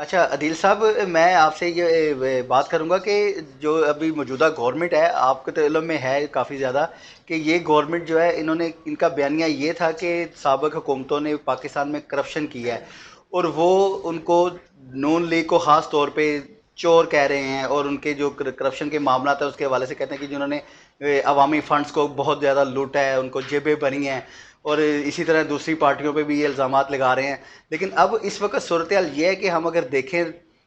اچھا عدیل صاحب، میں آپ سے یہ بات کروں گا کہ جو ابھی موجودہ گورنمنٹ ہے، آپ کے تو علم میں ہے کافی زیادہ کہ یہ گورنمنٹ جو ہے، ان کا بیانیہ یہ تھا کہ سابق حکومتوں نے پاکستان میں کرپشن کیا ہے، اور وہ ان کو نون لیگ کو خاص طور پہ چور کہہ رہے ہیں، اور ان کے جو کرپشن کے معاملات ہیں اس کے حوالے سے کہتے ہیں کہ جنہوں نے عوامی فنڈز کو بہت زیادہ لوٹا ہے، ان کو جیبیں بھری ہیں، اور اسی طرح دوسری پارٹیوں پہ بھی یہ الزامات لگا رہے ہیں۔ لیکن اب اس وقت صورتحال یہ ہے کہ ہم اگر دیکھیں،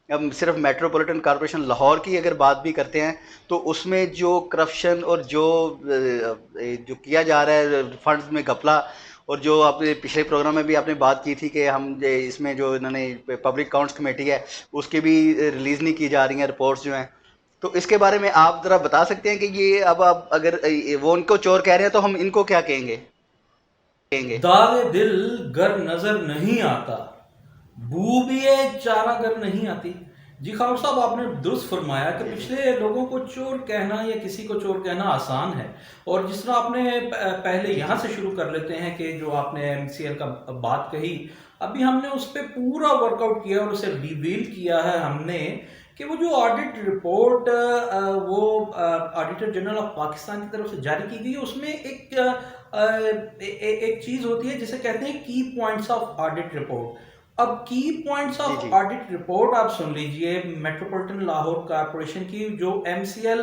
ہم صرف میٹروپولیٹن کارپوریشن لاہور کی اگر بات بھی کرتے ہیں، تو اس میں جو کرپشن اور جو کیا جا رہا ہے فنڈز میں گھپلا، اور جو آپ نے پچھلے پروگرام میں بھی آپ نے بات کی تھی کہ ہم اس میں جو انہوں نے پبلک اکاؤنٹس کمیٹی ہے اس کی بھی ریلیز نہیں کی جا رہی ہیں رپورٹس جو ہیں، تو اس کے بارے میں آپ ذرا بتا سکتے ہیں کہ یہ اب آپ اگر وہ ان کو چور کہہ رہے ہیں تو ہم ان کو کیا کہیں گے؟ داغ دل گر نظر نہیں آتا، بو بھی ہے چارہ گر نہیں آتی۔ جی خاور صاحب، آپ نے درست فرمایا کہ جی جی پچھلے لوگوں کو چور کہنا یا کسی کو چور کہنا آسان ہے، اور جس طرح آپ نے پہلے جی یہاں جی سے شروع کر لیتے ہیں کہ جو آپ نے ایم سی ایل کا بات کہی، ابھی ہم نے اس پہ پورا ورک آؤٹ کیا اور اسے ریویل کیا ہے ہم نے کہ وہ جو آڈٹ رپورٹ وہ آڈیٹر جنرل آف پاکستان کی طرف سے جاری کی گئی، اس میں ایک چیز ہوتی ہے جسے کہتے ہیں کی پوائنٹس آف آڈٹ رپورٹ۔ اب کی پوائنٹس جی آف جی آڈٹ رپورٹ آپ سن لیجئے میٹروپولیٹن لاہور کارپوریشن کی جو ایم سی ایل،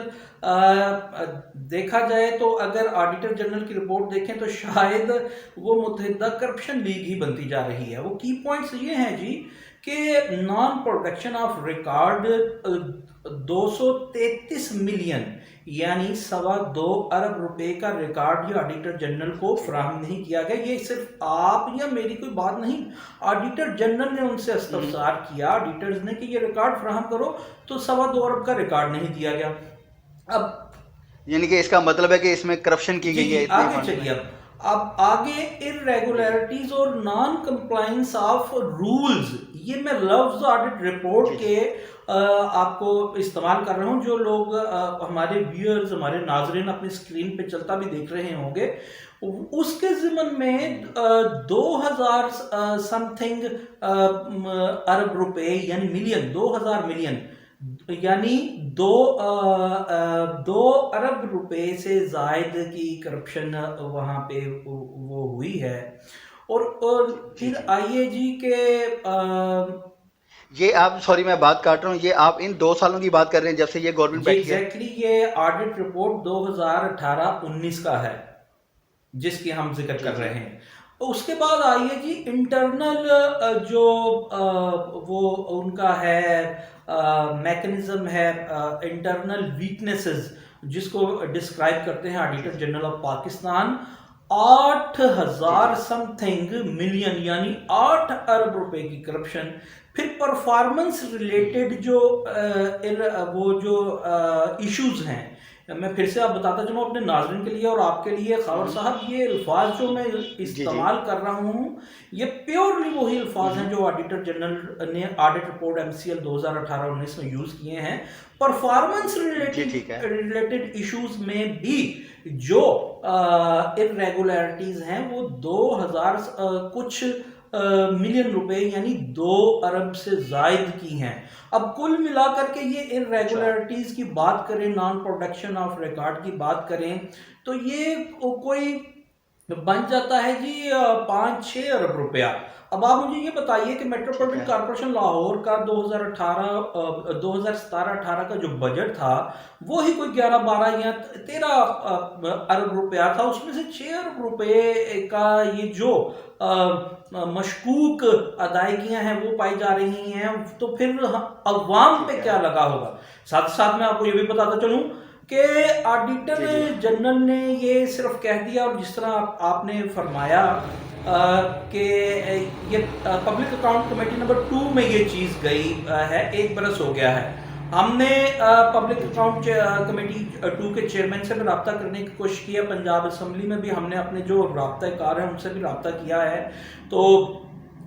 دیکھا جائے تو اگر آڈیٹر جنرل کی رپورٹ دیکھیں تو شاید وہ متحدہ کرپشن لیگ ہی بنتی جا رہی ہے۔ وہ کی پوائنٹس یہ ہیں جی کہ naan production of record 233 million یعنی 2.25 ارب روپے کا ریکارڈ یہ آڈیٹر جنرل کو جی فراہم نہیں کیا گیا۔ یہ صرف آپ یا میری کوئی بات نہیں، آڈیٹر جنرل نے ان سے ہوں، استفسار کیا آڈیٹرز نے کہ یہ ریکارڈ فراہم کرو، تو 2.25 ارب کا ریکارڈ نہیں دیا گیا۔ اب یعنی کہ اس کا مطلب ہے کہ اس میں کرپشن کی جی گئی ہے جی اتنے آگے فنڈز میں؟ چلیے۔ اب آگے جی جی irregularities اور نان کمپلائنس آف رولز، یہ میں لفظ آڈٹ جی رپورٹ جی کے آپ کو استعمال کر رہا ہوں۔ جو لوگ ہمارے ویئرز، ہمارے ناظرین اپنی اسکرین پہ چلتا بھی دیکھ رہے ہوں گے، اس کے ضمن میں ہوں، 2000 سم تھنگ ارب روپے یعنی ملین، 2000 ملین یعنی دو ارب روپے سے زائد کی کرپشن وہاں پہ وہ ہوئی ہے۔ اور جی پھر جی آئیے جی کہ یہ آپ، سوری میں بات کاٹ رہا ہوں، یہ آپ ان 2 سالوں کی بات کر رہے ہیں جب سے یہ گورنمنٹ جی بیٹھی ہے؟ ایگزیکٹلی یہ آڈٹ رپورٹ 2018-19 کا ہے جس کی ہم ذکر جی کر جی رہے ہیں۔ اس کے بعد آئیے جی انٹرنل جو وہ ان کا ہے میکنزم ہے، انٹرنل ویکنیسز جس کو ڈسکرائب کرتے ہیں آڈیٹر جنرل آف پاکستان، آٹھ جی ہزار جی سم تھنگ ملین یعنی 8 ارب روپے کی کرپشن۔ پھر پرفارمنس ریلیٹڈ جو وہ جو ایشوز ہیں، میں پھر سے آپ بتاتا چلوں اپنے ناظرین کے لیے اور آپ کے لیے خاور ہوں، صاحب، یہ الفاظ جو میں جی جی استعمال کر رہا ہوں یہ پیورلی وہی الفاظ ہیں ہوں، جو آڈیٹر جنرل نے آڈٹ رپورٹ ایم سی ایل 2018-19 میں یوز کیے ہیں۔ پرفارمنس جی ٹھیک ہے، ریلیٹڈ ایشوز میں بھی جو irregularities ہیں وہ 2000 کچھ ملین روپے یعنی 2 ارب سے زائد کی ہیں۔ اب کل ملا کر کے یہ اچھا irregularities کی بات کریں، نان پروڈکشن آف ریکارڈ کی بات کریں، تو یہ کوئی بن جاتا ہے جی 5-6 ارب روپیہ۔ اب آپ مجھے یہ بتائیے کہ ٹھیک میٹروپولیٹن ہے، کارپوریشن لاہور کا 2017-18 کا جو بجٹ تھا وہی کوئی 11-12 یا 13 ارب روپیہ تھا۔ اس میں سے 6 ارب روپے کا یہ جو مشکوک ادائیگیاں ہیں وہ پائی جا رہی ہیں، تو پھر عوام ٹھیک پہ ہے، کیا لگا ہوگا؟ ساتھ ساتھ میں آپ کو یہ بھی بتاتا چلوں کہ آڈیٹر جی جی جنرل نے یہ صرف کہہ دیا، اور جس طرح آپ نے فرمایا کہ یہ پبلک اکاؤنٹ کمیٹی نمبر 2 میں یہ چیز گئی ہے، 1 برس ہو گیا ہے۔ ہم نے پبلک جی جی اکاؤنٹ کمیٹی 2 کے چیئرمین سے بھی رابطہ کرنے کی کوشش کی ہے، پنجاب اسمبلی میں بھی ہم نے اپنے جو رابطہ کار ہیں ان سے بھی رابطہ کیا ہے، تو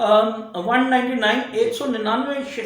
199